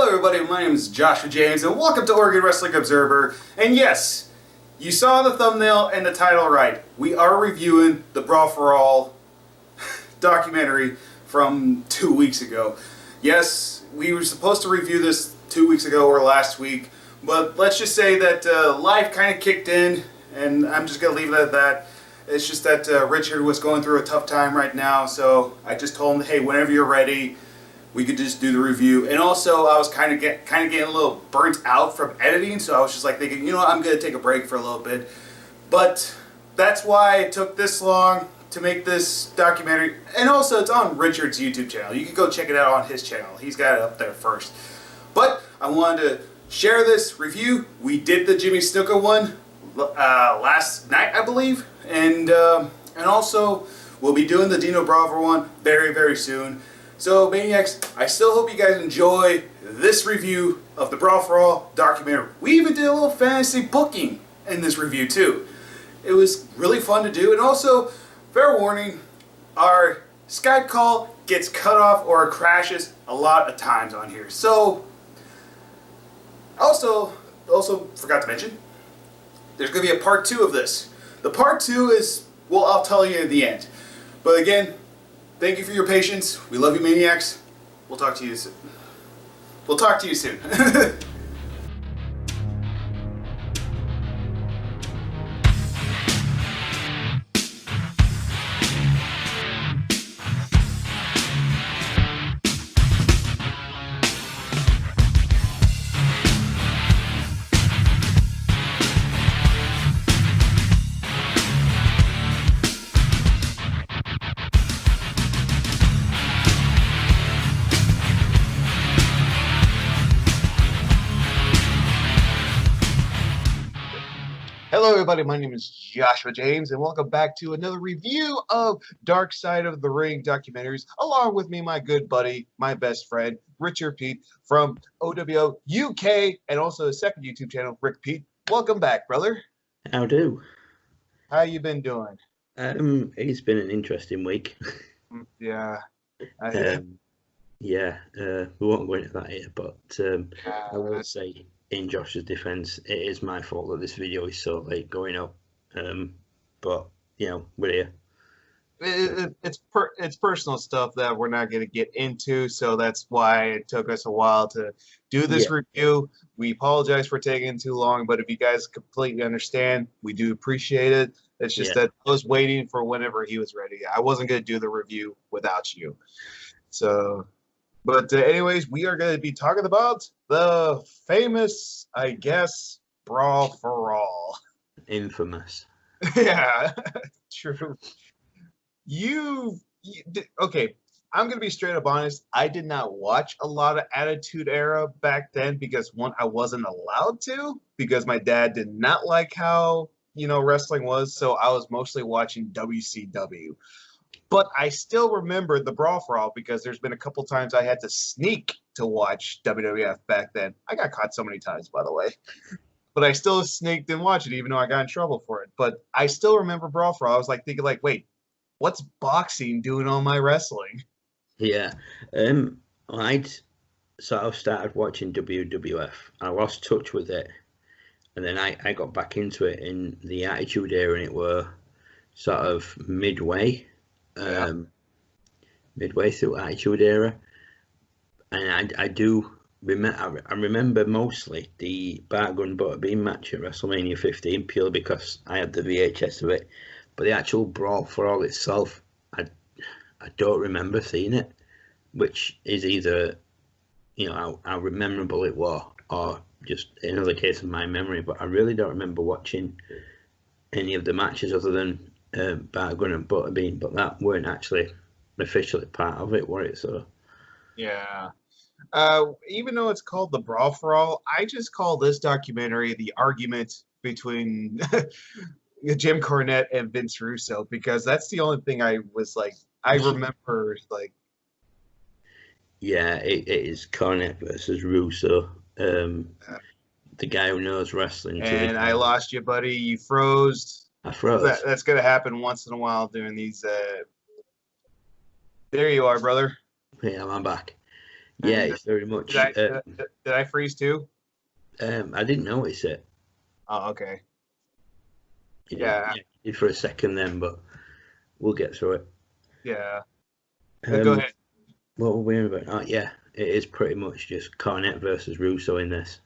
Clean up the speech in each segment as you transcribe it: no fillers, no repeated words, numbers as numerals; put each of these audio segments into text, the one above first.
Hello everybody, my name is Joshua James and welcome to Oregon Wrestling Observer. And yes, you saw the thumbnail and the title right. We are reviewing the Brawl for All documentary from 2 weeks ago. Yes, we were supposed to review this 2 weeks ago or last week, but let's just say that life kind of kicked in, and I'm just going to leave it at that. It's just that Richard was going through a tough time right now, so I just told him, hey, whenever you're ready, we could just do the review. And also, I was kind of getting a little burnt out from editing, so I was just like thinking, you know what, I'm going to take a break for a little bit. But that's why it took this long to make this documentary. And also, it's on Richard's YouTube channel. You can go check it out on his channel. He's got it up there first. But I wanted to share this review. We did the Jimmy Snuka one last night, I believe. And also, we'll be doing the Dino Bravo one very, very soon. So, Maniacs, I still hope you guys enjoy this review of the Brawl for All documentary. We even did a little fantasy booking in this review, too. It was really fun to do, and also, fair warning, our Skype call gets cut off or crashes a lot of times on here. So, also forgot to mention, there's going to be a part 2 of this. The part 2 is, well, I'll tell you at the end. But again, thank you for your patience. We love you, Maniacs. We'll talk to you soon. We'll talk to you soon. Hello everybody, my name is Joshua James and welcome back to another review of Dark Side of the Ring documentaries. Along with me, my good buddy, my best friend, Richard Pete from oWo UK and also a second YouTube channel, Rick Pete. Welcome back, brother. How do? How you been doing? It's been an interesting week. Yeah. We won't go into that here, but I will say, in Josh's defense, it is my fault that this video is so late going up. But you know, we're here. It's personal stuff that we're not going to get into, so that's why it took us a while to do this review. We apologize for taking too long, but if you guys completely understand, we do appreciate it. It's just that I was waiting for whenever he was ready. I wasn't going to do the review without you. So, but anyways, we are going to be talking about the famous, I guess, Brawl for All. Infamous. Yeah, true. Okay, I'm going to be straight up honest. I did not watch a lot of Attitude Era back then because, one, I wasn't allowed to because my dad did not like how, wrestling was, so I was mostly watching WCW. But I still remember the Brawl for All because there's been a couple times I had to sneak to watch WWF back then. I got caught so many times, by the way. But I still sneaked and watched it, even though I got in trouble for it. But I still remember Brawl for All. I was thinking, wait, what's boxing doing on my wrestling? Yeah. I'd sort of started watching WWF. I lost touch with it. And then I got back into it in the Attitude Era, and it were sort of midway through Attitude Era, and I do remember. I remember mostly the Bart Gunn Butterbean match at WrestleMania 15 purely because I had the VHS of it. But the actual Brawl for All itself, I don't remember seeing it, which is either how memorable it was, or just another case of my memory. But I really don't remember watching any of the matches other than Bart Gunn and Butterbean, but that weren't actually officially part of it, were it? So yeah. Even though it's called the Brawl for All, I just call this documentary the argument between Jim Cornette and Vince Russo, because that's the only thing I remember. Yeah, it is Cornette versus Russo. The guy who knows wrestling. And I lost you, buddy. You froze. I froze. That's going to happen once in a while during these. There you are, brother. Yeah, I'm back. Yeah, And it's very much. did I freeze too? I didn't notice it. Oh, okay. Yeah, you did for a second then, but we'll get through it. Yeah. Go ahead. What were we on about? Oh, yeah, it is pretty much just Cornette versus Russo in this.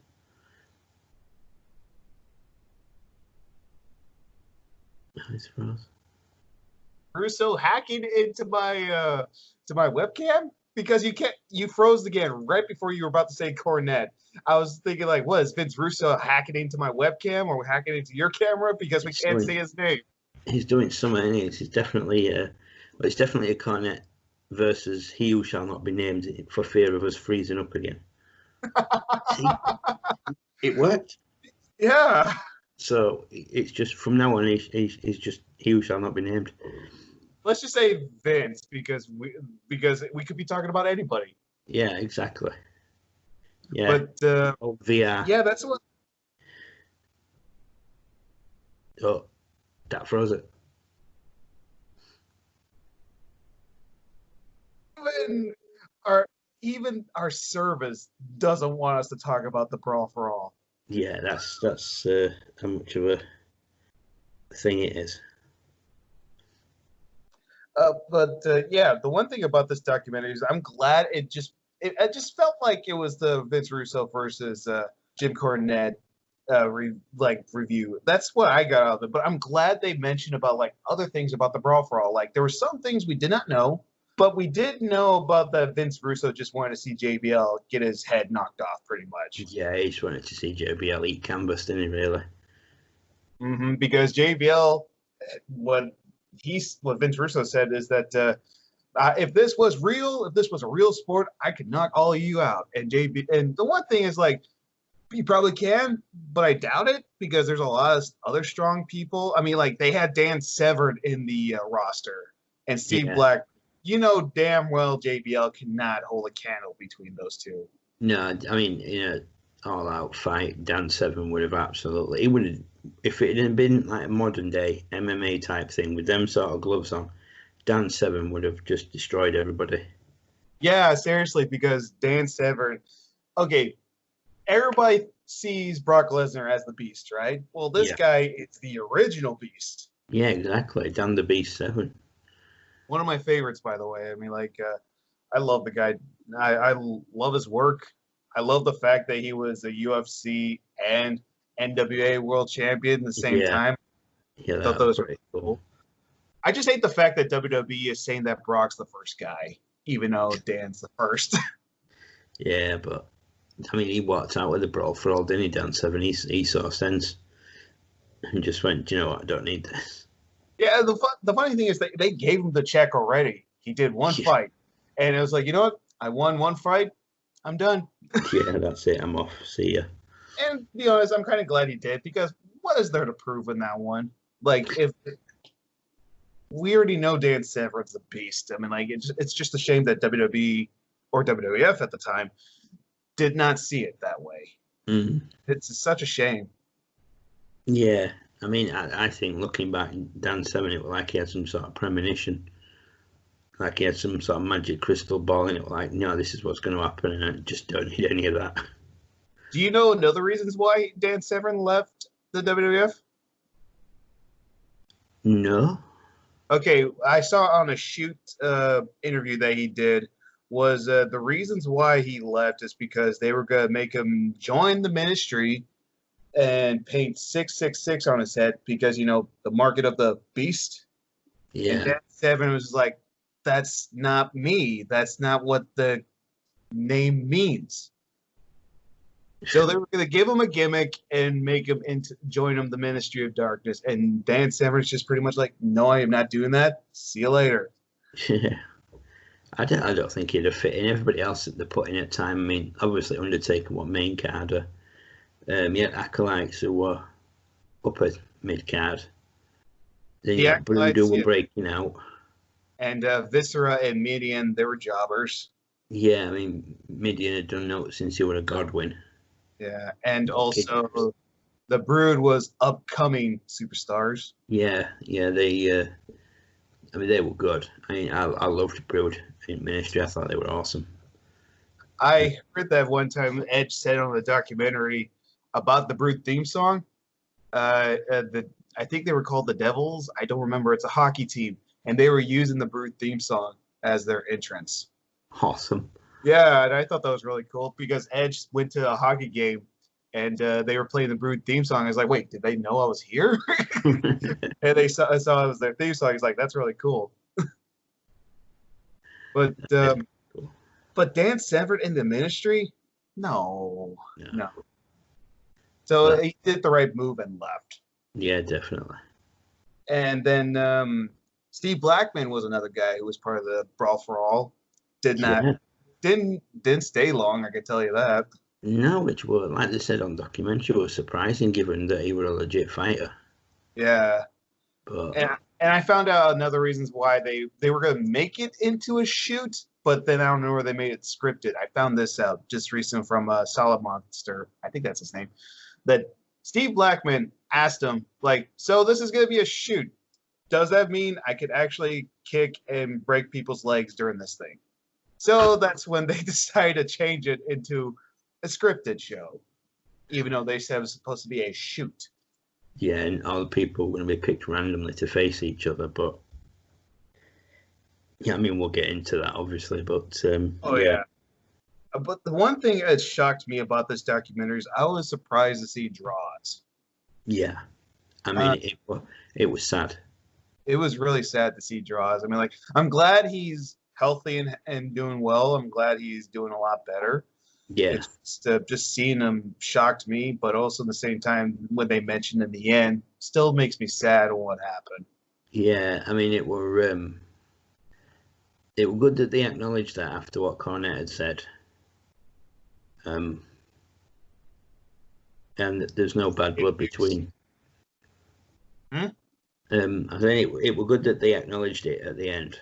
Russo hacking into my webcam because you froze again right before you were about to say Cornette. I was thinking like, what is Vince Russo hacking into my webcam or hacking into your camera because we can't say his name? He's doing something. It's definitely it's definitely a Cornette versus he who shall not be named for fear of us freezing up again. See, it worked. Yeah. So it's just from now on, he's just he who shall not be named. Let's just say Vince because we could be talking about anybody. Yeah, exactly. Yeah. But VR. yeah, that's what. Oh, that froze it. Even our service doesn't want us to talk about the Brawl for All. Yeah, that's how much of a thing it is. Yeah, the one thing about this documentary is I'm glad it just felt like it was the Vince Russo versus Jim Cornette review. That's what I got out of it. But I'm glad they mentioned about like other things about the Brawl for All. Like there were some things we did not know, but we did know about that Vince Russo just wanted to see JBL get his head knocked off pretty much. Yeah, he just wanted to see JBL eat canvas, didn't he, really? Because JBL, what Vince Russo said is that if this was a real sport, I could knock all of you out. And the one thing is like, you probably can, but I doubt it because there's a lot of other strong people. I mean, like they had Dan Severn in the roster and Steve Black. You know damn well JBL cannot hold a candle between those two. No, I mean, all-out fight, Dan Severn would have absolutely. He would have, if it had been like a modern day MMA type thing with them sort of gloves on. Dan Severn would have just destroyed everybody. Yeah, seriously, because Dan Severn. Okay, everybody sees Brock Lesnar as the Beast, right? Well, this guy is the original Beast. Yeah, exactly. Dan the Beast Severn. One of my favorites, by the way. I mean, like, I love the guy. I love his work. I love the fact that he was a UFC and NWA World Champion at the same time. Yeah, I thought those were cool. I just hate the fact that WWE is saying that Brock's the first guy, even though Dan's the first. Yeah, but I mean, he walked out with the Brawl for All, didn't he, Dan Severn? He saw sense and just went, do you know what? I don't need this. Yeah, the funny thing is that they gave him the check already. He did one fight, and it was like, you know what? I won one fight. I'm done. Yeah, that's it. I'm off. See ya. And to be honest, I'm kind of glad he did because what is there to prove in that one? Like, if we already know Dan Severn's the beast. I mean, like, it's just a shame that WWE or WWF at the time did not see it that way. It's such a shame. Yeah, I mean, I think looking back, Dan Severn, it was like he had some sort of premonition. Like he had some sort of magic crystal ball, and it was like, no, this is what's going to happen, and I just don't need any of that. Do you know another reasons why Dan Severn left the WWF? No. Okay, I saw on a shoot interview that he did was the reasons why he left is because they were going to make him join the ministry and paint 666 on his head because, you know, the market of the beast. Yeah. And Dan Severn was like, that's not me. That's not what the name means. So they were going to give him a gimmick and make him join him the Ministry of Darkness. And Dan Severn's just pretty much like, no, I am not doing that. See you later. Yeah. I don't think he'd have fit in. Everybody else that they put in at time, I mean, obviously Undertaker were main card. You had Acolytes who were upper mid card. Then you had Brood were breaking out. And Viscera and Midian, they were jobbers. Yeah, I mean, Midian had done notes since he was a Godwin. Yeah, and also the Brood was upcoming superstars. Yeah, they. I mean, they were good. I mean, I loved Brood in Ministry. I thought they were awesome. I heard that one time Edge said on the documentary about the Brute theme song. I think they were called the Devils. I don't remember. It's a hockey team, and they were using the Brute theme song as their entrance. Awesome. Yeah, and I thought that was really cool because Edge went to a hockey game and they were playing the Brood theme song. I was like, wait, did they know I was here? And they saw it was their theme song. He's like, that's really cool. But but Dan Sanford in the Ministry, no, Yeah. no. So he did the right move and left. Yeah, definitely. And then Steve Blackman was another guy who was part of the Brawl for All. Didn't stay long, I can tell you that. No, which were, like they said on documentary, was surprising given that he was a legit fighter. Yeah. But And I found out another reasons why they were going to make it into a shoot, but then I don't know where they made it scripted. I found this out just recent from Solid Monster, I think that's his name, that Steve Blackman asked him, like, so this is going to be a shoot. Does that mean I could actually kick and break people's legs during this thing? So that's when they decided to change it into a scripted show, even though they said it was supposed to be a shoot. yeah, and all the people were going to be picked randomly to face each other. But yeah, I mean, we'll get into that obviously. But yeah. But the one thing that shocked me about this documentary is I was surprised to see draws. Yeah, I mean, it was sad. It was really sad to see draws. I mean, like, I'm glad he's healthy and doing well. I'm glad he's doing a lot better. Yeah, Just seeing him shocked me, but also at the same time, when they mentioned in the end, still makes me sad on what happened. yeah. I mean, it were good that they acknowledged that after what Cornette had said. And that there's no bad blood between. I think it were good that they acknowledged it at the end.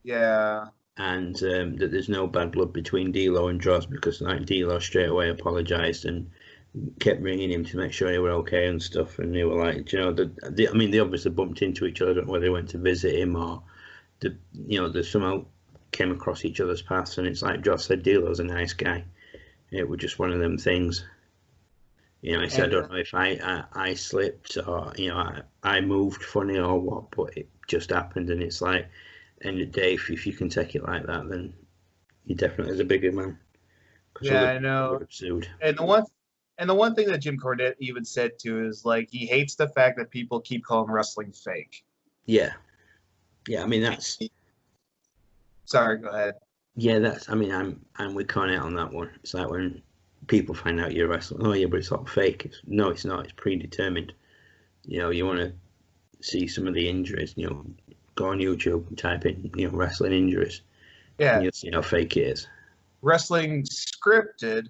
Yeah. And that there's no bad blood between D'Lo and Droz, because like D'Lo straight away apologized and kept ringing him to make sure they were okay and stuff. And they were like, you know, I mean, they obviously bumped into each other. I don't know whether they went to visit him or, they somehow came across each other's paths. And it's like Droz said, D'Lo's a nice guy. It was just one of them things. You know, he said, I don't know if I slipped or, you know, I moved funny or what, but it just happened. And it's like, end of the day, if you can take it like that, then you're definitely the bigger man. Yeah, I know. And the one thing that Jim Cornette even said too is like he hates the fact that people keep calling wrestling fake. Yeah, I mean that's. Sorry, go ahead. Yeah, that's. I mean, I'm with Cornette on that one. It's like when people find out you're wrestling. Oh yeah, but it's all fake. No, it's not. It's predetermined. You know, you want to see some of the injuries. You know, go on YouTube and type in, you know, wrestling injuries. Yeah. And you'll see how fake it is. Wrestling scripted,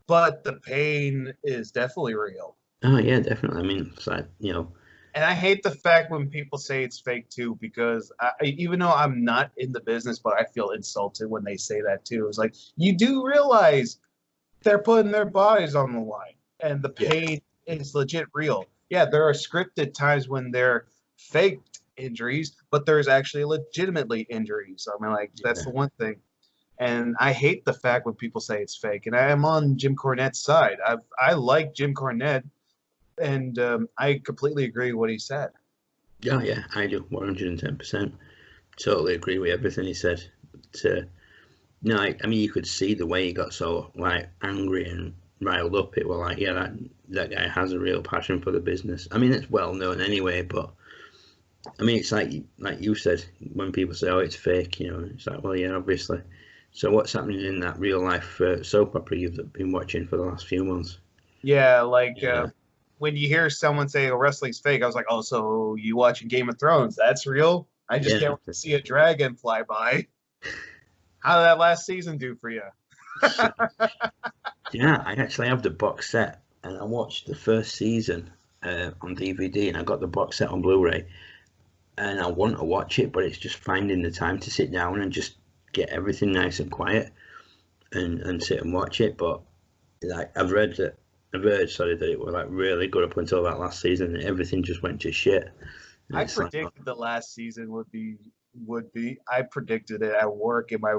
but the pain is definitely real. Oh, yeah, definitely. I mean, it's like, you know. And I hate the fact when people say it's fake, too, because even though I'm not in the business, but I feel insulted when they say that, too. It's like, you do realize they're putting their bodies on the line, and the pain is legit real. Yeah, there are scripted times when they're faked injuries, but there's actually legitimately injuries. I mean, like, that's the one thing. And I hate the fact when people say it's fake. And I am on Jim Cornette's side. I like Jim Cornette, and I completely agree with what he said. Yeah, I do 110%. Totally agree with everything he said. But, no, I mean, you could see the way he got so like angry and riled up. It was like, yeah, that guy has a real passion for the business. I mean, it's well known anyway, but I mean, it's like you said, when people say, oh, it's fake, you know, it's like, well, yeah, obviously. So what's happening in that real life soap opera you've been watching for the last few months? Yeah, like when you hear someone say, oh, wrestling's fake, I was like, oh, so you watching Game of Thrones? That's real? I just can't wait to see a dragon fly by. How did that last season do for you? Yeah, I actually have the box set, and I watched the first season on DVD, and I got the box set on Blu-ray. And I want to watch it, but it's just finding the time to sit down and just get everything nice and quiet and sit and watch it. But like I've heard that it was like really good up until that last season, and everything just went to shit. And I predicted the last season would be. I predicted it at work in my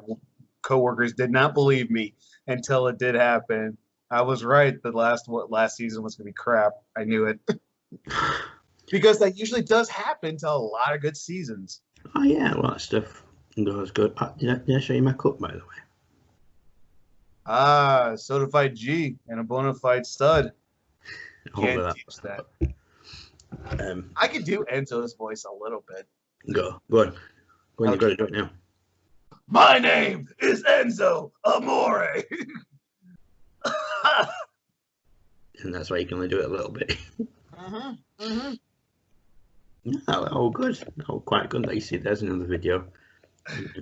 coworkers did not believe me until it did happen. I was right. The last season was gonna be crap. I knew it because that usually does happen to a lot of good seasons. Oh yeah, a lot of stuff goes good. Did I show you my cup, by the way? Ah, certified G and a bona fide stud. Can't teach that. I could do Enzo's voice a little bit. Go on. Go on, you got to do it now. My name is Enzo Amore. And that's why you can only do it a little bit. Oh, good. Oh, quite good. I see there's another video.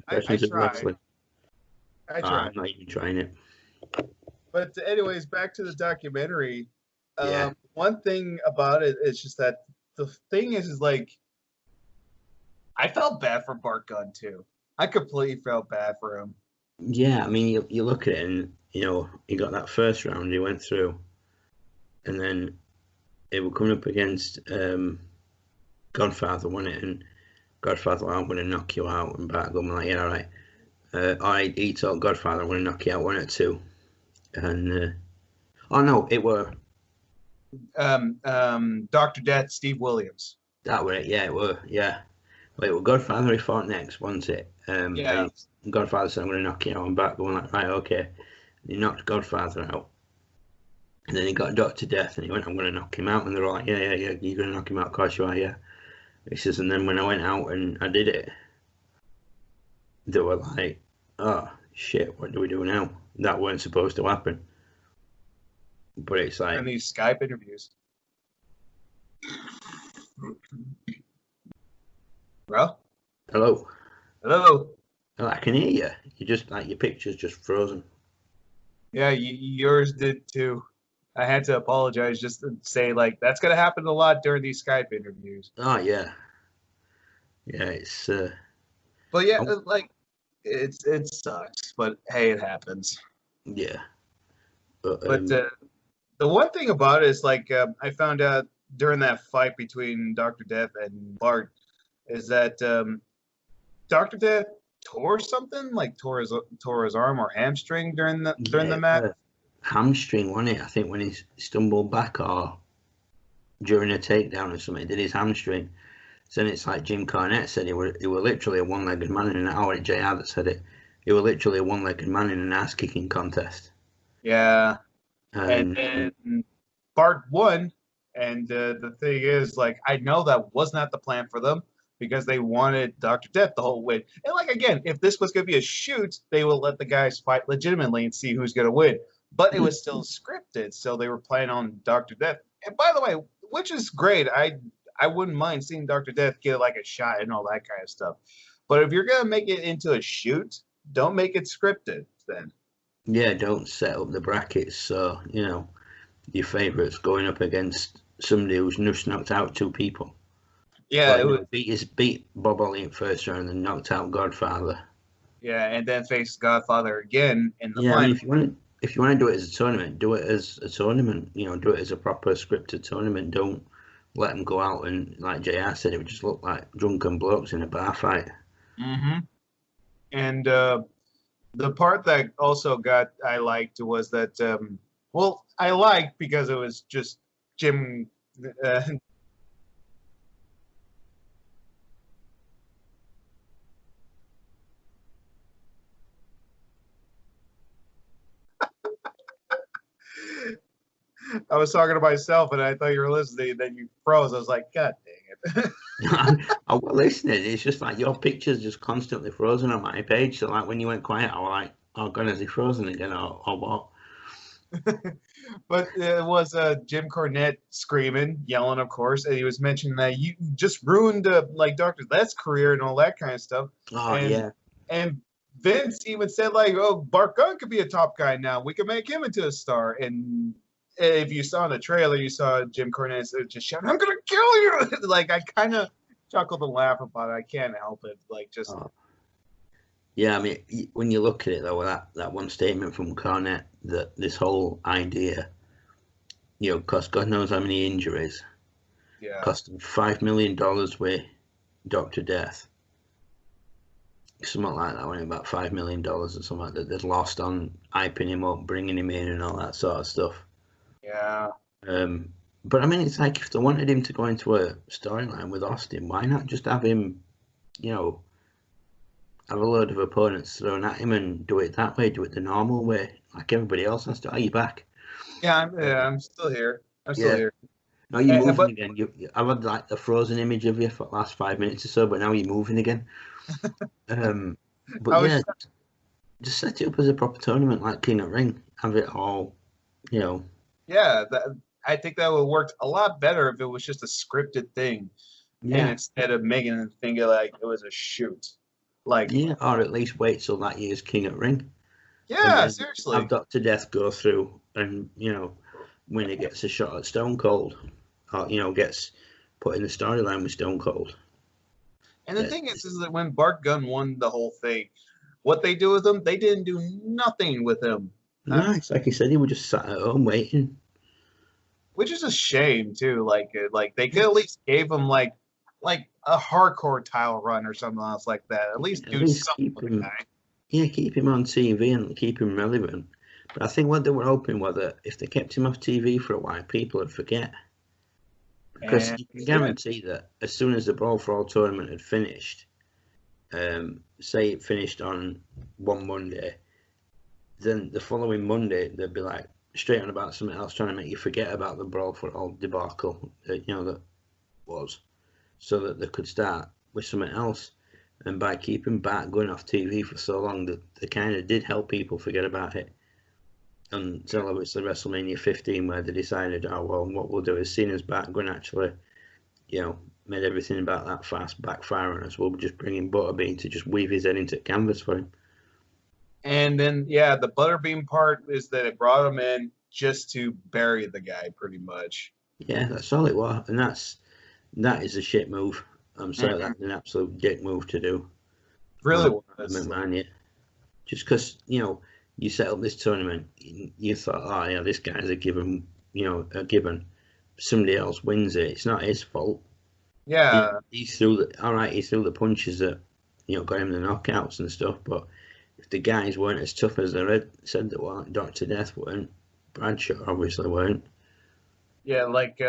I tried. I'm not even trying it. But anyways, back to the documentary. Yeah. One thing about it is just that the thing is like, I felt bad for Bart Gunn too. I completely felt bad for him. Yeah, I mean, you look at it and, you know, he got that first round, he went through. And then it was coming up against Godfather, wasn't it? And Godfather, I'm going to knock you out. And Bart Gunn was like, yeah, all right. He told Godfather, I'm going to knock you out 1 or 2. And, oh no, it were... Dr. Death, Steve Williams. That were it, yeah, it were, yeah. Well, it was Godfather he fought next, wasn't it? Yeah. Godfather said, I'm going to knock you out. And Bart Gunn like, right, okay. And he knocked Godfather out. And then he got Dr. Death and he went, I'm going to knock him out. And they're all like, yeah, you're going to knock him out, of course you are, yeah. He says, and then when I went out and I did it, they were like, oh, shit, what do we do now? That weren't supposed to happen. But it's like... And these Skype interviews. Bro? Hello? Hello? Oh, I can hear you. You just, like, your picture's just frozen. Yeah, yours did too. I had to apologize just to say, like, that's going to happen a lot during these Skype interviews. Oh, yeah. Yeah, it's... But yeah, like, it sucks. But, hey, it happens. Yeah. But the one thing about it is, like, I found out during that fight between Dr. Death and Bart is that Dr. Death tore something, like tore his arm or hamstring during the match. Hamstring, wasn't it? I think when he stumbled back or during a takedown or something, did his hamstring. So then it's like Jim Cornette said, he were literally a one-legged man in an hour. JR that said it. He were literally a one-legged man in an ass-kicking contest. Yeah. And Bart won. And the thing is, like, I know that was not the plan for them because they wanted Dr. Death the whole win. And, like, again, if this was going to be a shoot, they will let the guys fight legitimately and see who's going to win. But it was still scripted, so they were playing on Dr. Death. And by the way, which is great. I wouldn't mind seeing Dr. Death get, like, a shot and all that kind of stuff. But if you're going to make it into a shoot, don't make it scripted then. Yeah, don't set up the brackets so, you know, your favourites going up against somebody who's just knocked out 2 people. Yeah, it beat Bob Ollie in first round and knocked out Godfather. Yeah, and then face Godfather again in the final. I mean, if you want to do it as a tournament, do it as a tournament. You know, do it as a proper scripted tournament. Don't let them go out and, like JR said, it would just look like drunken blokes in a bar fight. Mm-hmm. And the part that also I liked was that, I liked because it was just Jim. I was talking to myself and I thought you were listening, then you froze. I was like, God dang it. I was listening. It's just like your picture's just constantly frozen on my page. So like when you went quiet, I was like, oh God, is he frozen again or what? But it was Jim Cornette screaming, yelling, of course, and he was mentioning that you just ruined like Dr. Death's career and all that kind of stuff. Oh, yeah. And Vince even said, like, oh, Bart Gunn could be a top guy now. We could make him into a star. And if you saw in the trailer, you saw Jim Cornette just shouting, I'm going to kill you. Like, I kind of chuckled and laughed about it. I can't help it. Like, just... Oh. Yeah, I mean, when you look at it, though, that one statement from Cornette, that this whole idea, you know, cost God knows how many injuries. Yeah. Cost him $5 million with Dr. Death. something like that, wasn't it? About $5 million or something like that. They'd lost on hyping him up, bringing him in, and all that sort of stuff. Yeah. But I mean, it's like if they wanted him to go into a storyline with Austin, why not just have him, have a load of opponents thrown at him and do it that way, do it the normal way, like everybody else has to. Are you back? Yeah, I'm still here. I'm still Yeah. here. No, you're moving But again. I've had like the frozen image of you for the last 5 minutes or so, but now you're moving again. But I was yeah, just set it up as a proper tournament like King of Ring. Have it all, yeah, I think that would work a lot better if it was just a scripted thing, and yeah, instead of making it think like it was a shoot. Like, yeah, or at least wait till that year's King of Ring. And yeah, then seriously. have Dr. Death go through and, when he gets a shot at Stone Cold, or, gets put in the storyline with Stone Cold. And the thing is that when Bart Gunn won the whole thing, what they do with him, they didn't do nothing with him. No, it's like he said, he was just sat at home waiting. Which is a shame too. Like they could at least gave him like a hardcore title run or something else like that. At least do something with the guy. Yeah, keep him on TV and keep him relevant. But I think what they were hoping was that if they kept him off TV for a while, people would forget. Because you can guarantee that as soon as the Brawl for All tournament had finished, say it finished on one Monday, then the following Monday they'd be like straight on about something else, trying to make you forget about the Brawl for All debacle that was, so that they could start with something else. And by keeping Bart going off TV for so long, they kind of did help people forget about it. Until obviously WrestleMania 15, where they decided, oh well, what we'll do is, seeing as Bart Gunn actually, made everything about that fast backfire on us, we'll just bring in Butterbean to just weave his head into canvas for him. And then, yeah, the Butterbean part is that it brought him in just to bury the guy, pretty much. Yeah, that's all it was, and that is a shit move. I'm sorry, that's an absolute dick move to do. Really was. Man, yeah. Just because, you set up this tournament, you thought, oh yeah, this guy's a given, a given. Somebody else wins it. It's not his fault. Yeah. He threw the punches that, got him the knockouts and stuff. But if the guys weren't as tough as they said they were, Dr. Death weren't, Bradshaw obviously weren't. Yeah, like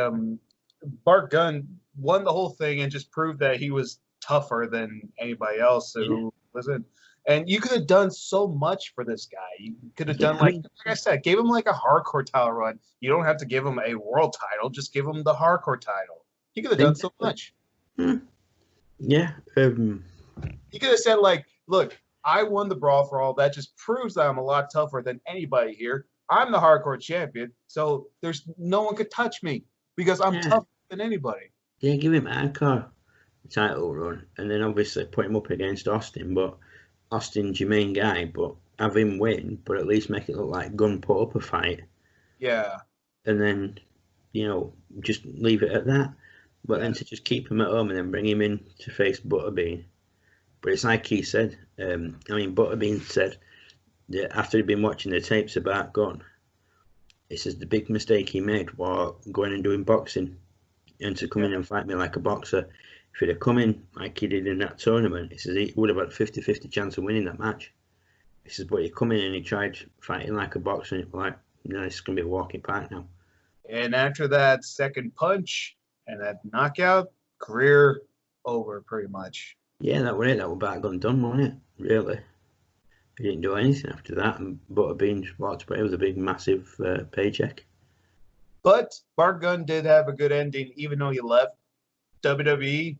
Bart Gunn won the whole thing and just proved that he was tougher than anybody else who wasn't. And you could have done so much for this guy. You could have done, like I said, gave him like a hardcore title run. You don't have to give him a world title. Just give him the hardcore title. He could have done so much. Yeah. He could have said, like, look, I won the Brawl for All. That just proves that I'm a lot tougher than anybody here. I'm the hardcore champion, so there's no one could touch me because I'm tougher than anybody. Yeah, give him a hardcore title run, and then obviously put him up against Austin, but Austin's your main guy, but have him win, but at least make it look like Gunn put up a fight. Yeah. And then, just leave it at that. But then to just keep him at home and then bring him in to face Butterbean. But it's like he said, Butterbean said that after he'd been watching the tapes about Gunn, he says the big mistake he made was going and doing boxing and to come in and fight me like a boxer. If he'd have come in like he did in that tournament, he says he would have had a 50-50 chance of winning that match. He says, but he come in and he tried fighting like a boxer, and it was like, it's going to be a walking park now. And after that second punch and that knockout, career over pretty much. Yeah, that was it. That was Bart Gunn done, wasn't it? Really. He didn't do anything after that, and Butterbean just walked away with a big, massive paycheck. But Bart Gunn did have a good ending, even though he left WWE.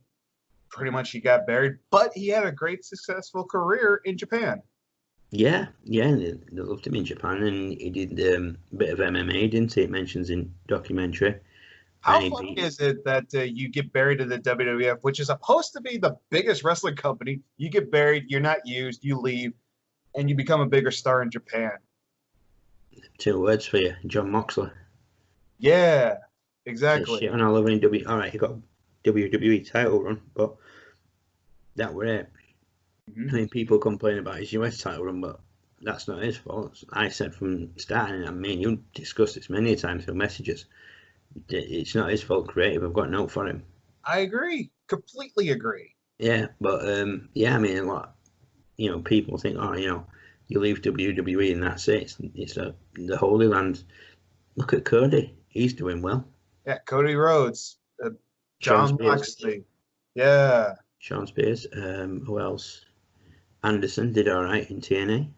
Pretty much he got buried, but he had a great, successful career in Japan. Yeah, they loved him in Japan, and he did a bit of MMA, didn't he? It mentions in documentary. How funny is it that you get buried in the WWF, which is supposed to be the biggest wrestling company? You get buried, you're not used, you leave, and you become a bigger star in Japan. 2 words for you, John Moxley. Yeah, exactly. Shit on all over in all right, he got WWE title run, but that were it. People complain about his US title run, but that's not his fault. I said from starting, you discussed this many times through messages, it's not his fault creative. I've got a note for him. I agree. Completely agree. Yeah, but people think, oh, you leave WWE and that's it. It's the Holy Land. Look at Cody. He's doing well. Yeah, Cody Rhodes, Sean John Spears. Moxley. Yeah. Sean Spears. Who else? Anderson did all right in TNA.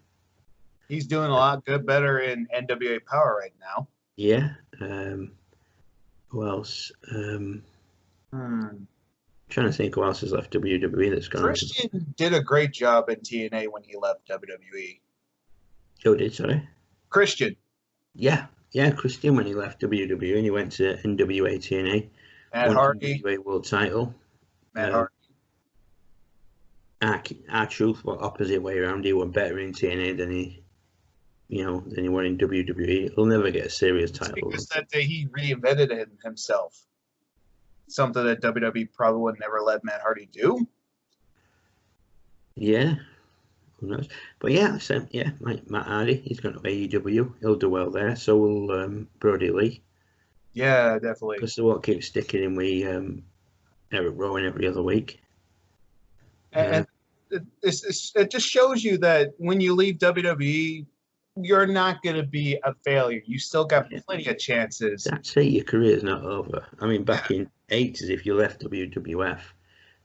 He's doing a lot better in NWA Power right now. Yeah. Who else? Trying to think who else has left WWE that's gone. Christian did a great job in TNA when he left WWE. Who did, sorry? Christian. Yeah, Christian when he left WWE and he went to NWA TNA. Matt Hardy. NWA World Title. Matt Hardy. Our truth was opposite way around. He was better in TNA than he won in WWE. He'll never get a serious title. Because that day he reinvented himself. Something that WWE probably would never let Matt Hardy do. Yeah. Who knows? But yeah, Matt Hardy, he's going to AEW. He'll do well there. So will Brody Lee. Yeah, definitely. Because they won't keep sticking him with Eric Rowan every other week. And it just shows you that when you leave WWE, you're not going to be a failure. You still got plenty of chances. That's it. Your career's not over. I mean, back in 80s, if you left WWF,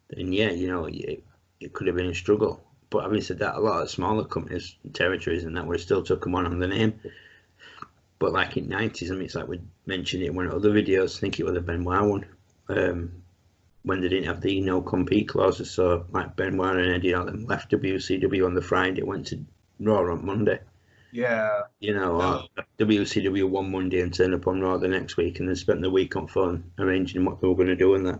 then it could have been a struggle. But having said that, a lot of smaller companies, territories and that would have still took them on the name. But like in 90s, I mean, it's like we mentioned it in one of the other videos, I think it would have been Benoit one, when they didn't have the no-compete clauses. So like Benoit and Eddie Allen left WCW on the Friday, went to Raw on Monday. Yeah. WCW won Monday and turned up on Raw the next week and then spent the week on phone arranging what they were going to do and that.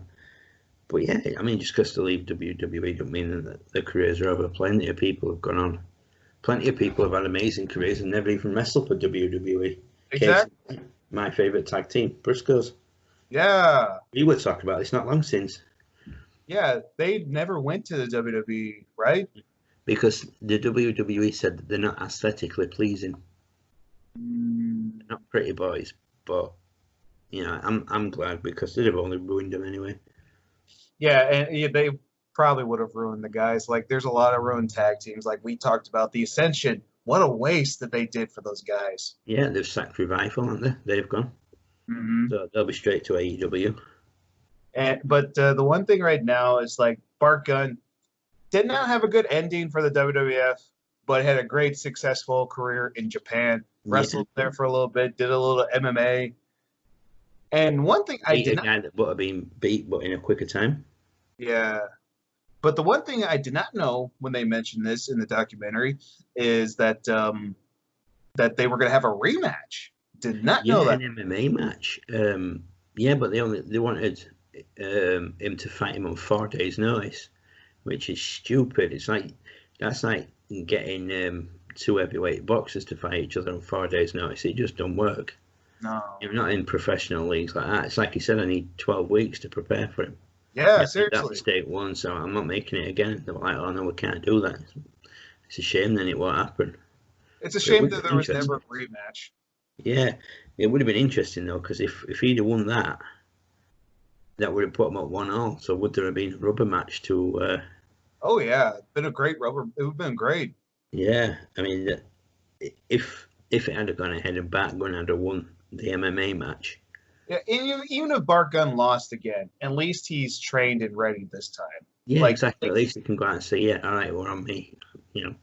But yeah, I mean, just because they leave WWE don't mean that their careers are over. Plenty of people have gone on. Plenty of people have had amazing careers and never even wrestled for WWE. Exactly. My favourite tag team, Briscoes. Yeah. We were talking about this not long since. Yeah, they never went to the WWE, right? Because the WWE said that they're not aesthetically pleasing. They're not pretty boys, but I'm glad because they'd have only ruined them anyway. Yeah, and they probably would have ruined the guys. Like, there's a lot of ruined tag teams. Like we talked about the Ascension. What a waste that they did for those guys. Yeah, they've sacked Revival, haven't they? They've gone. Mm-hmm. So they'll be straight to AEW. But the one thing right now is like Bart Gunn did not have a good ending for the WWF, but had a great successful career in Japan. Wrestled there for a little bit, did a little MMA. And one thing I did not... guy that would have been beat, but in a quicker time. Yeah. But the one thing I did not know when they mentioned this in the documentary is that that they were going to have a rematch. Did not know that. An MMA match. But they wanted him to fight him on 4 days' notice, which is stupid. That's like getting two heavyweight boxers to fight each other on 4 days' notice. It just don't work. No. You're not in professional leagues like that. It's like he said, I need 12 weeks to prepare for him. Yeah, seriously. That mistake once, so I'm not making it again. They were like, oh no, we can't do that. It's a shame then it won't happen. It's a shame that there was never a rematch. Yeah, it would have been interesting though, because if he'd have won that, that would have put him at 1-1. So would there have been a rubber match to... Oh yeah, been a great rubber. It would have been great. Yeah, I mean, if it had gone ahead and Bart Gunn had won the MMA match. Yeah, even if Bart Gunn lost again, at least he's trained and ready this time. Yeah, exactly. At least he can go out and say, "Yeah, all right, well, on me." I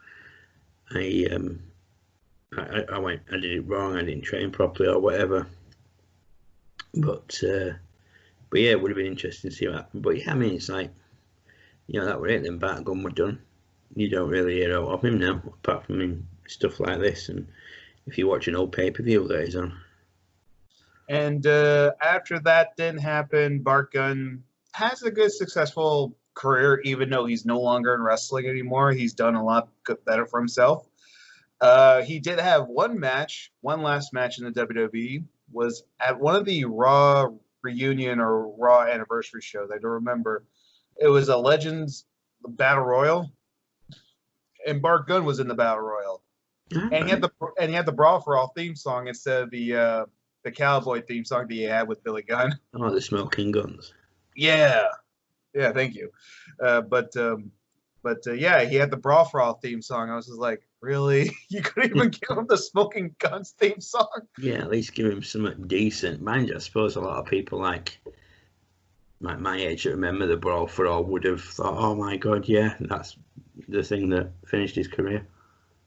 did it wrong. I didn't train properly or whatever. But yeah, it would have been interesting to see what happened. But yeah, I mean, it's like, that were it. Then Bart Gunn were done. You don't really hear out of him now, apart from in stuff like this. And if you watch an old pay-per-view that he's on. And after that didn't happen, Bart Gunn has a good, successful career, even though he's no longer in wrestling anymore. He's done a lot better for himself. He did have one last match in the WWE, was at one of the Raw reunion or Raw anniversary shows. I don't remember. It was a Legends Battle Royal, and Bart Gunn was in the Battle Royal. And he had the Brawl for All theme song instead of the Cowboy theme song that he had with Billy Gunn. Oh, the Smoking Guns. Yeah, thank you. But But yeah, he had the Brawl for All theme song. I was just like, really? You couldn't even give him the Smoking Guns theme song? Yeah, at least give him something decent. Mind you, I suppose a lot of people like my age that remember the Brawl for All would have thought, oh my god, yeah, that's the thing that finished his career.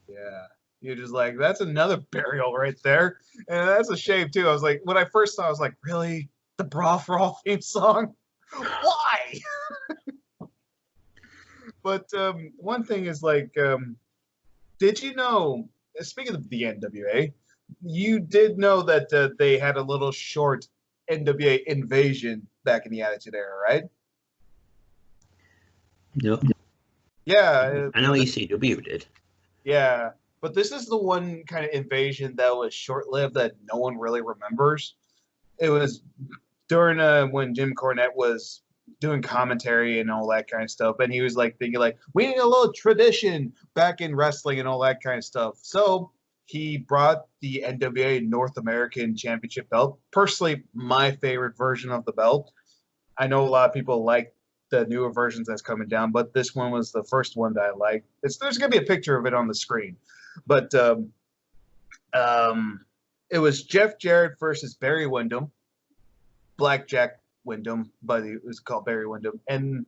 Yeah. You're just like, that's another burial right there. And that's a shame too. I was like, when I first saw it, I was like, really? The Brawl for All theme song? Why? But one thing is like, did you know, speaking of the NWA, you did know that they had a little short NWA invasion back in the Attitude Era, right? No, Yeah, I know ECW did. yeah. But this is the one kind of invasion that was short-lived that no one really remembers. It was during when Jim Cornette was doing commentary and all that kind of stuff, and he was like thinking like, we need a little tradition back in wrestling and all that kind of stuff. So he brought the NWA North American Championship belt. Personally, my favorite version of the belt. I know a lot of people like the newer versions that's coming down, but this one was the first one that I liked. There's gonna be a picture of it on the screen, but it was Jeff Jarrett versus Barry Windham, Blackjack Wyndham, but it was called Barry Windham, and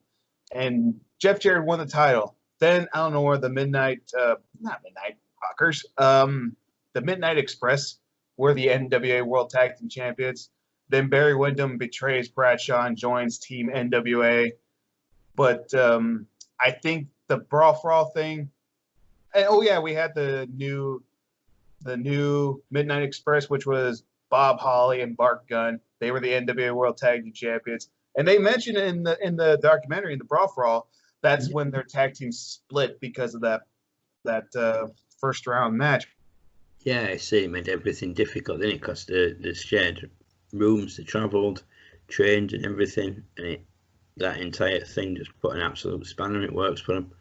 Jeff Jarrett won the title. Then I don't know where the not Midnight Rockers, the Midnight Express were the NWA World Tag Team Champions. Then Barry Windham betrays Bradshaw and joins Team NWA. But I think the Brawl for All thing. And, oh yeah, we had the new Midnight Express, which was Bob Holly and Bart Gunn. They were the NWA World Tag Team Champions, and they mentioned in the documentary, in the Brawl for All, that's when their tag team split because of that first round match. Yeah, I see. It made everything difficult, didn't it? Because the shared rooms, they travelled, trained, and everything, and that entire thing just put an absolute spanner in it works for them.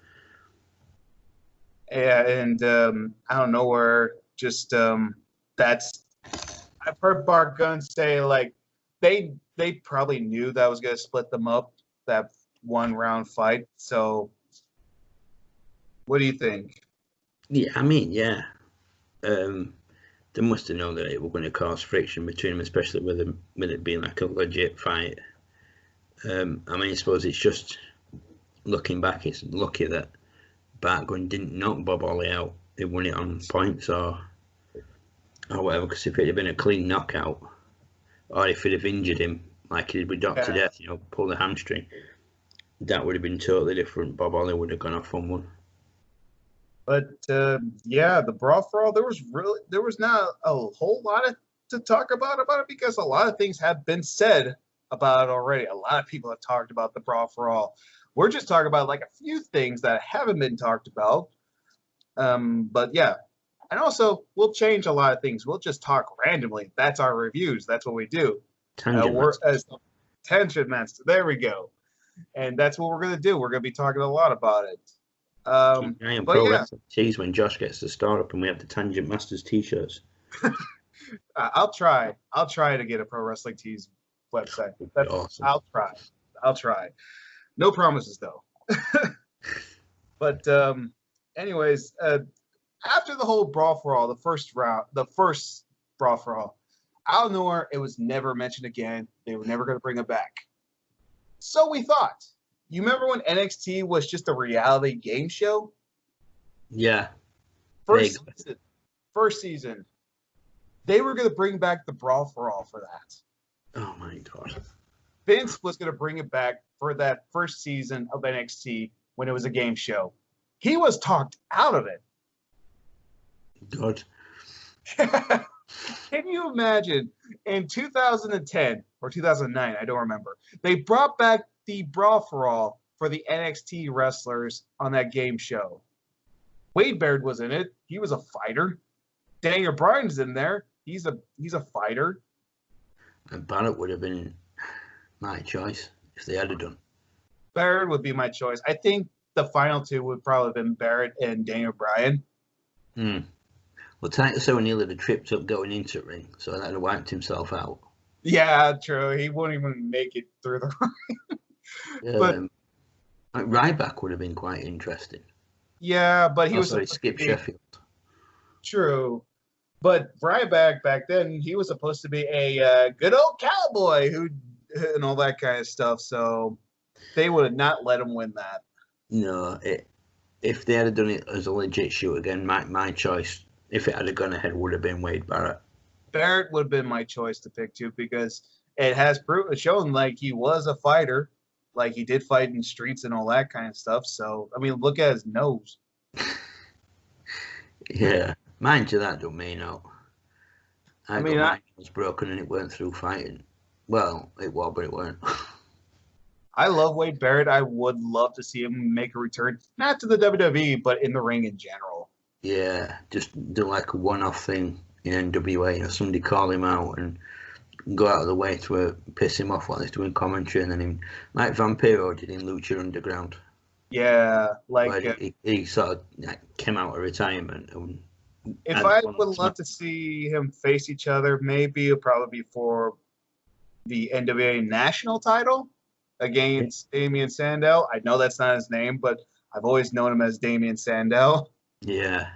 Yeah, and I don't know where. Just that's. I've heard Bart Gunn say like they probably knew that was gonna split them up, that one round fight. So, what do you think? Yeah, I mean, yeah. They must have known that it was going to cause friction between them, especially with it being like a legit fight. I mean, I suppose it's just looking back, it's lucky that Bart Gunn didn't knock Bob Holly out. He won it on points or whatever. Because if it had been a clean knockout, or if it had injured him like he did with Dr. Death, pull the hamstring, that would have been totally different. Bob Holly would have gone off on one. But yeah, the Brawl for All, there was not a whole lot to talk about it because a lot of things have been said about it already. A lot of people have talked about the Brawl for All. We're just talking about like a few things that haven't been talked about. But yeah, and also we'll change a lot of things. We'll just talk randomly. That's our reviews. That's what we do. Tangent Master. There we go. And that's what we're gonna do. We're gonna be talking a lot about it. Tease when Josh gets the start up and we have the Tangent Masters t-shirts. I'll try to get a Pro Wrestling Tees website. That's awesome. I'll try. No promises though. But anyways, after the whole Brawl for All, the first Brawl for All, out of nowhere, it was never mentioned again. They were never going to bring it back. So we thought. You remember when NXT was just a reality game show? Yeah. First season. They were going to bring back the Brawl for All for that. Oh my God. Vince was going to bring it back for that first season of NXT when it was a game show. He was talked out of it. God. Can you imagine in 2010 or 2009, I don't remember, they brought back the Brawl for All for the NXT wrestlers on that game show. Wade Baird was in it. He was a fighter. Daniel Bryan's in there. He's a fighter. And Barrett would have been my choice if they had done. Barrett would be my choice. I think the final two would probably have been Barrett and Daniel Bryan. Well, Titus O'Neil had tripped up going into the ring, so that had wiped himself out. Yeah, true. He wouldn't even make it through the ring. But Like Ryback would have been quite interesting. Yeah, but he Oh, was sorry, supposed to Skip be Sheffield. true. But Ryback back then, he was supposed to be a good old cowboy who and all that kind of stuff. So they would have not let him win that. No, if they had done it as a legit shoot again, my choice, if it had gone ahead, would have been Wade Barrett. Barrett would have been my choice to pick too because it has shown like he was a fighter, like he did fight in streets and all that kind of stuff. So I mean, look at his nose. Yeah, mind you, that don't mean out. I mean, got my nose broken and it weren't through fighting. Well, it was, but it weren't. I love Wade Barrett. I would love to see him make a return, not to the WWE, but in the ring in general. Yeah, just do like a one-off thing in NWA. You know, somebody call him out and go out of the way to piss him off while he's doing commentary, and then him like Vampiro did in Lucha Underground. Yeah, like he sort of like, came out of retirement. And if I would love to see him face each other, maybe it'll probably be for the NWA national title against Damian Sandow. I know that's not his name, but I've always known him as Damian Sandow. Yeah.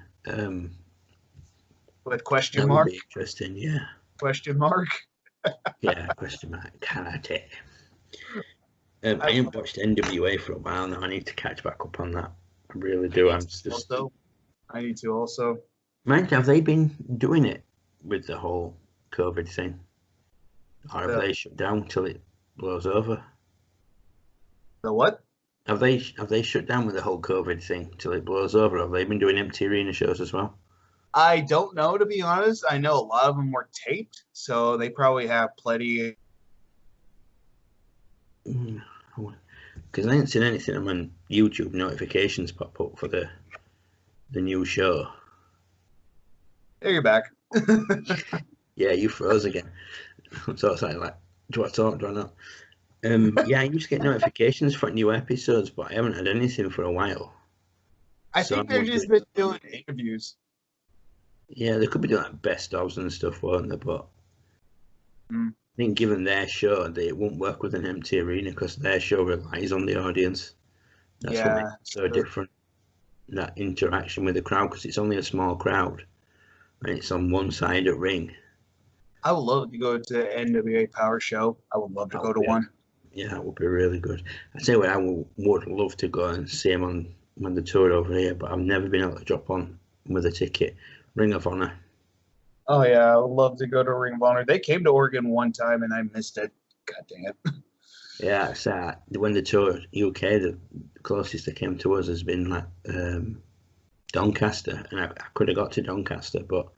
With question that mark. Would be interesting, yeah. Question mark. Yeah, question mark. Karate. I haven't watched NWA for a while now. I need to catch back up on that. I really do. I need to also. Mind, have they been doing it with the whole COVID thing? Or have they shut down till it blows over? The what? Have they shut down with the whole COVID thing till it blows over? Have they been doing empty arena shows as well? I don't know, to be honest. I know a lot of them were taped, so they probably have plenty. Because I ain't seen anything on YouTube notifications pop up for the new show. There, you're back. Yeah, you froze again. So it's like, do I talk? Do I not? Yeah, I used to get notifications for new episodes, but I haven't had anything for a while. I think they've just been doing interviews. Yeah, they could be doing like best ofs and stuff, won't they? But I think given their show, it won't work with an empty arena because their show relies on the audience. That's what makes it so different. That interaction with the crowd, because it's only a small crowd and it's on one side of ring. I would love to go to NWA Power Show. I would love to go to one. Yeah, that would be really good. I tell you what, I would love to go and see him on the tour over here, but I've never been able to drop on with a ticket. Ring of Honor. Oh yeah, I would love to go to Ring of Honor. They came to Oregon one time and I missed it. God dang it. Yeah, so when the tour UK, the closest they came to us has been like Doncaster, and I could have got to Doncaster, but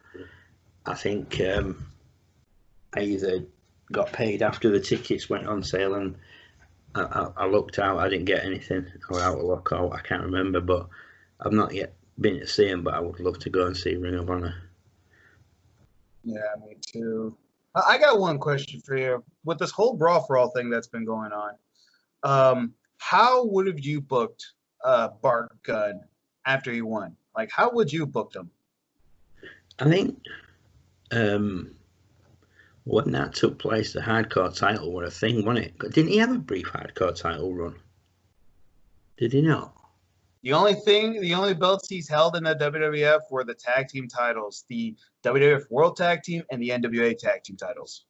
I think I either got paid after the tickets went on sale and I looked out, I didn't get anything, or out of luck, I can't remember, but I've not yet been to see him, but I would love to go and see Ring of Honor. Yeah, me too. I got one question for you. With this whole Brawl for All thing that's been going on, how would have you booked Bart Gunn after he won? Like, how would you have booked him? I think when that took place, the hardcore title were a thing, wasn't it? Didn't he have a brief hardcore title run? Did he not? The only belts he's held in the WWF were the tag team titles, the WWF World Tag Team and the NWA Tag Team titles.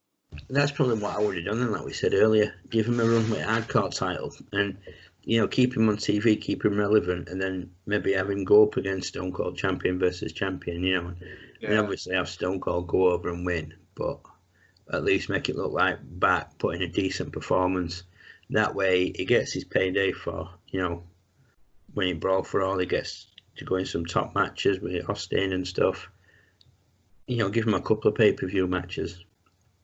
That's probably what I would have done, and like we said earlier, give him a run with hardcore title, and keep him on TV, keep him relevant, and then maybe have him go up against Stone Cold champion versus champion, and obviously have Stone Cold go over and win, but at least make it look like Bart put in a decent performance. That way, he gets his payday for when he Brawl for All, he gets to go in some top matches with Austin and stuff. Give him a couple of pay-per-view matches.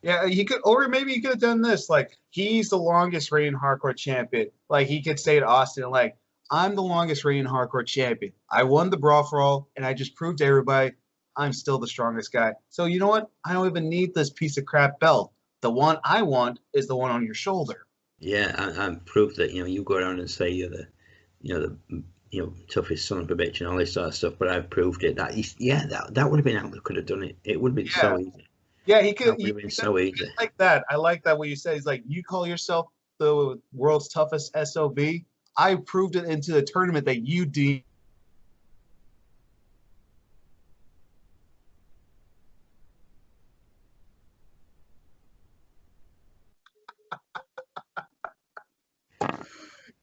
Yeah, he could, or maybe he could have done this. Like, he's the longest reigning hardcore champion. Like, he could say to Austin, like, I'm the longest reigning hardcore champion. I won the Brawl for All, and I just proved to everybody I'm still the strongest guy. So you know what? I don't even need this piece of crap belt. The one I want is the one on your shoulder. Yeah, I proved that. You go around and say you're the toughest son of a bitch and all this sort of stuff, but I've proved it. That would have been how they could have done it. It would have been so easy. Yeah, he could. That would have been so easy. Like that. I like that what you said. He's like, you call yourself the world's toughest SOB. I proved it into the tournament that you deemed.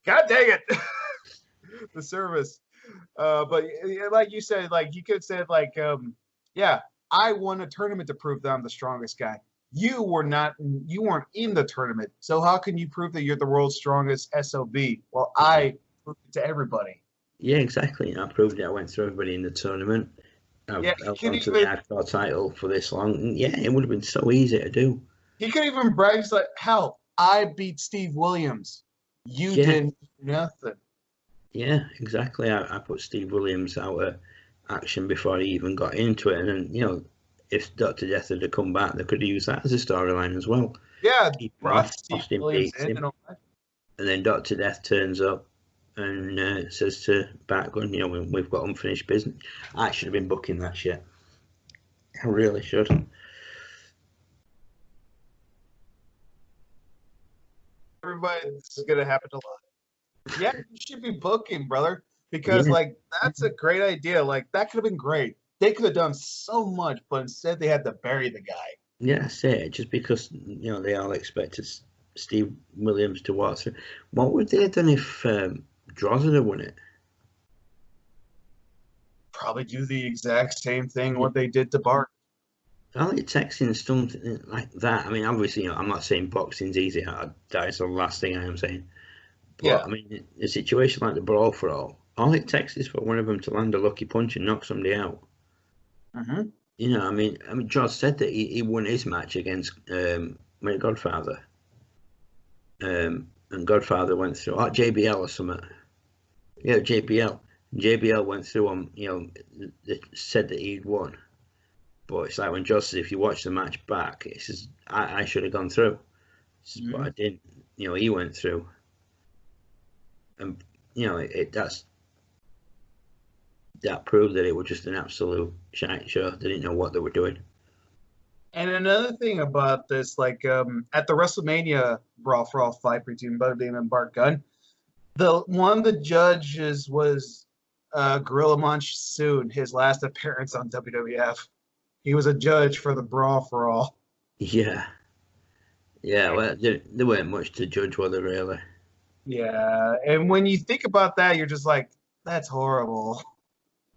God dang it. The service. But like you said, like you could have said, like, yeah, I won a tournament to prove that I'm the strongest guy. You weren't in the tournament. So how can you prove that you're the world's strongest SOB? Well, I proved it to everybody. Yeah, exactly. I proved it. I went through everybody in the tournament. I've gone to the hardcore title for this long. Yeah, it would have been so easy to do. He could even brag, he's like, hell, I beat Steve Williams. You didn't do nothing. Yeah, exactly. I put Steve Williams out of action before he even got into it. And then, you know, if Dr. Death had come back, they could have used that as a storyline as well. Yeah, brought Steve Williams in and then Dr. Death turns up and says to Batgun, you know, we've got unfinished business. I should have been booking that shit. I really should. Everybody, this is going to happen a lot. Yeah, you should be booking, brother, because like that's a great idea. Like that could have been great. They could have done so much, but instead they had to bury the guy. Yeah, I say it just because you know they all expected Steve Williams to walk through. What would they have done if Droz had won it? Probably do the exact same thing what they did to Bart. I like texting something like that. I mean, obviously, you know, I'm not saying boxing's easy. That is the last thing I am saying. But, yeah. I mean, a situation like the Brawl for all it takes is for one of them to land a lucky punch and knock somebody out. Mm-hmm. You know, I mean, George said that he won his match against my Godfather. And Godfather went through, JBL or something. Yeah, JBL. JBL went through on, you know, they said that he'd won. But it's like when George says, if you watch the match back, he says, I should have gone through. He says, but I didn't. You know, he went through. And, you know, that proved that it was just an absolute shite show. They didn't know what they were doing. And another thing about this, like at the WrestleMania Brawl for All fight between Butterbean and Bart Gunn, one of the judges was Gorilla Monsoon, his last appearance on WWF. He was a judge for the Brawl for All. Yeah. Yeah, well, there weren't much to judge, were there, really? Yeah, and when you think about that, you're just like, that's horrible.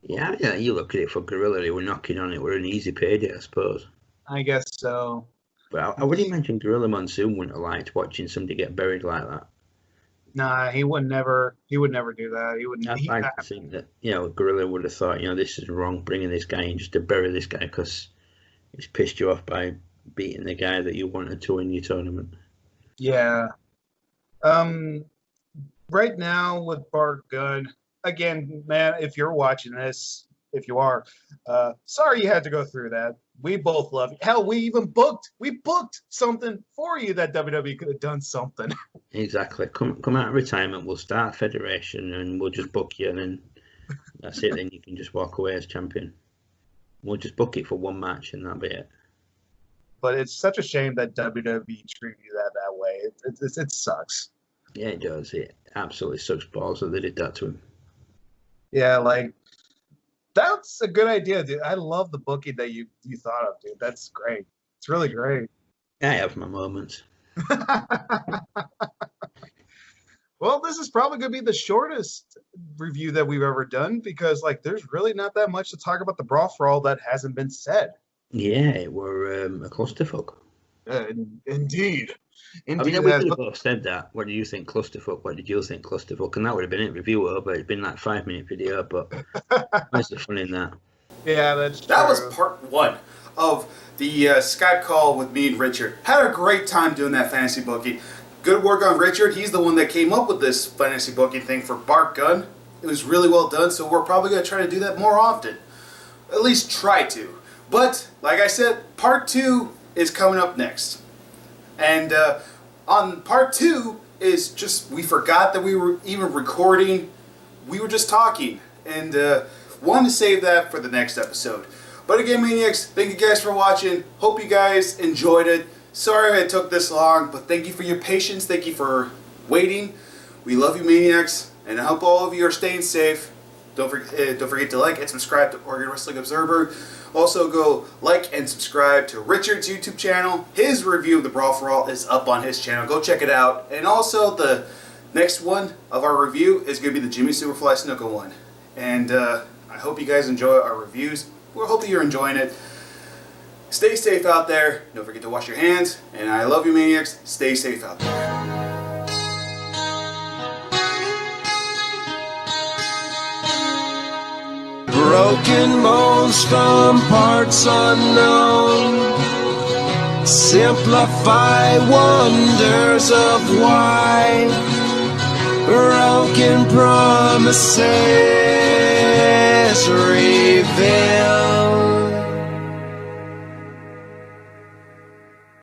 Yeah, you look at it for Gorilla, they were knocking on it. We're an easy payday, I suppose. I guess so. But I would imagine Gorilla Monsoon wouldn't have liked watching somebody get buried like that. Nah, he would never do that. He wouldn't. I'd like to think that, you know, Gorilla would have thought, you know, this is wrong, bringing this guy in just to bury this guy because he's pissed you off by beating the guy that you wanted to win your tournament. Yeah. Right now with Bart Gunn, again, man, if you're watching this, if you are, sorry you had to go through that. We both love you. Hell, we booked something for you that WWE could have done something. Exactly. Come out of retirement, we'll start a federation and we'll just book you and then that's it. Then you can just walk away as champion. We'll just book it for one match and that'll be it. But it's such a shame that WWE treated you that way. It sucks. Yeah, it does. It absolutely sucks balls that they did that to him. Yeah, like, that's a good idea, dude. I love the booking that you thought of, dude. That's great. It's really great. I have my moments. Well, this is probably going to be the shortest review that we've ever done because, like, there's really not that much to talk about the Brawl for All that hasn't been said. Yeah, we're a clusterfuck. Indeed. I mean, we could have both said that. What do you think, clusterfuck? What did you think, clusterfuck? And that would have been it, review over. It'd been like 5-minute video, but where's the fun in that? Yeah, that's true. That was part 1 of the Skype call with me and Richard. Had a great time doing that fantasy booking. Good work on Richard. He's the one that came up with this fantasy booking thing for Bart Gunn. It was really well done, so we're probably going to try to do that more often. At least try to. But, like I said, part 2 is coming up next. And on part 2 is just, we forgot that we were even recording. We were just talking. And wanted to save that for the next episode. But again, Maniacs, thank you guys for watching. Hope you guys enjoyed it. Sorry it took this long, but thank you for your patience. Thank you for waiting. We love you, Maniacs, and I hope all of you are staying safe. Don't forget to like and subscribe to Oregon Wrestling Observer. Also, go like and subscribe to Richard's YouTube channel. His review of the Brawl for All is up on his channel. Go check it out. And also, the next one of our review is going to be the Jimmy Superfly Snuka one. And I hope you guys enjoy our reviews. We hope that you're enjoying it. Stay safe out there. Don't forget to wash your hands. And I love you, Maniacs. Stay safe out there. Broken bones from parts unknown, simplify wonders of why. Broken promises reveal